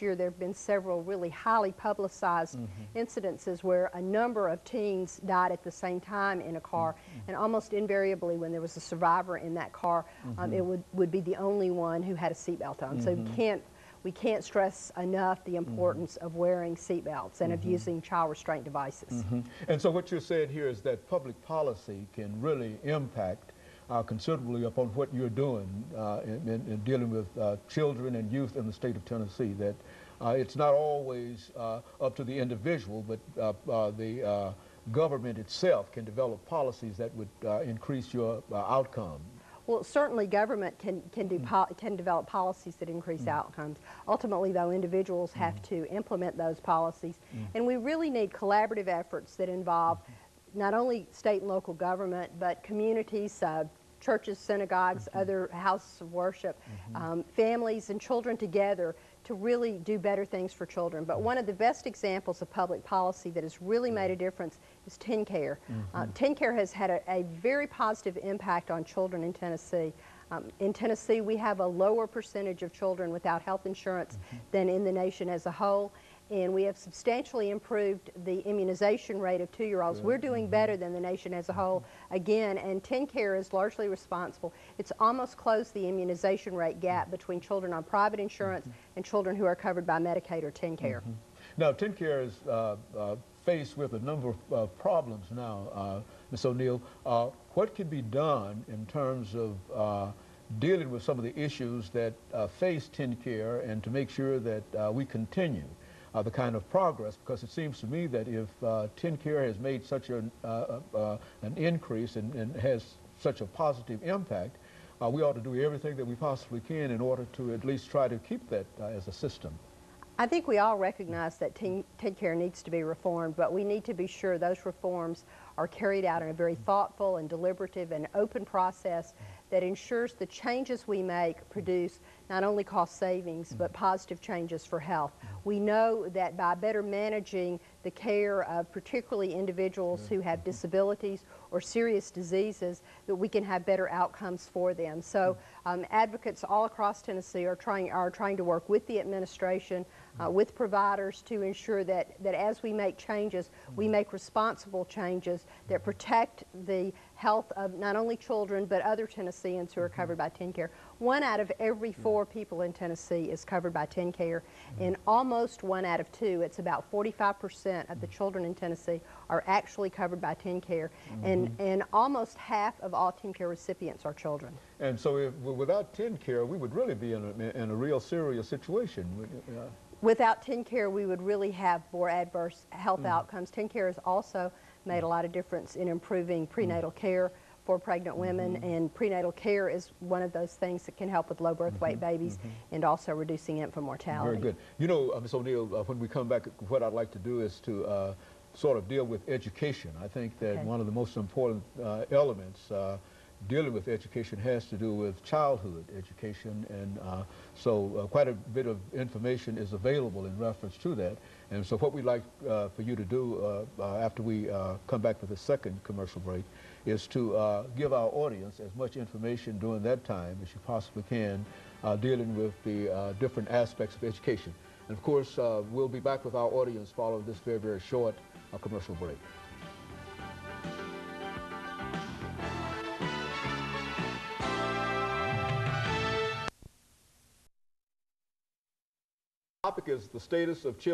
year there have been several really highly publicized incidences where a number of teens died at the same time in a car, and almost invariably when there was a survivor in that car, it would be the only one who had a seatbelt on. So we can't stress enough the importance of wearing seatbelts and of using child restraint devices. And so what you're saying here is that public policy can really impact considerably upon what you're doing in dealing with children and youth in the state of Tennessee, that it's not always up to the individual, but the government itself can develop policies that would increase your outcome. Well, certainly government can develop policies that increase outcomes. Ultimately, though, individuals have to implement those policies, and we really need collaborative efforts that involve not only state and local government, but communities, churches, synagogues, other houses of worship, families and children together to really do better things for children. But one of the best examples of public policy that has really made a difference is Teen Care. Teen Care has had a very positive impact on children in Tennessee. In Tennessee, we have a lower percentage of children without health insurance than in the nation as a whole. And we have substantially improved the immunization rate of 2-year-olds. We're doing better than the nation as a whole, again, and Teen Care is largely responsible. It's almost closed the immunization rate gap between children on private insurance and children who are covered by Medicaid or Teen Care. Now, Teen Care is faced with a number of problems now, Ms. O'Neal. What can be done in terms of dealing with some of the issues that face Teen Care and to make sure that we continue the kind of progress, because it seems to me that if Teen Care has made such an increase and has such a positive impact, we ought to do everything that we possibly can in order to at least try to keep that as a system. I think we all recognize that teen care needs to be reformed, but we need to be sure those reforms are carried out in a very thoughtful and deliberative and open process that ensures the changes we make produce not only cost savings, but positive changes for health. We know that by better managing the care of particularly individuals who have disabilities or serious diseases, that we can have better outcomes for them. So advocates all across Tennessee are trying to work with the administration, with providers to ensure that as we make changes, we make responsible changes that protect the health of not only children but other Tennesseans who are covered by Teen Care. 1 out of every 4 people in Tennessee is covered by Teen Care, and almost 1 out of 2, it's about 45% of the children in Tennessee are actually covered by Teen Care, and almost half of all Teen Care recipients are children. And so without Teen Care, we would really be in a real serious situation. Without Teen Care, we would really have more adverse health outcomes. Teen Care has also made a lot of difference in improving prenatal care for pregnant women, and prenatal care is one of those things that can help with low birth weight babies and also reducing infant mortality. Very good. You know, Ms. O'Neal, when we come back, what I'd like to do is to sort of deal with education. I think that one of the most important elements dealing with education has to do with childhood education, and so quite a bit of information is available in reference to that. And so what we'd like for you to do after we come back with the second commercial break is to give our audience as much information during that time as you possibly can dealing with the different aspects of education. And of course, we'll be back with our audience following this very, very short commercial break. The topic is the status of children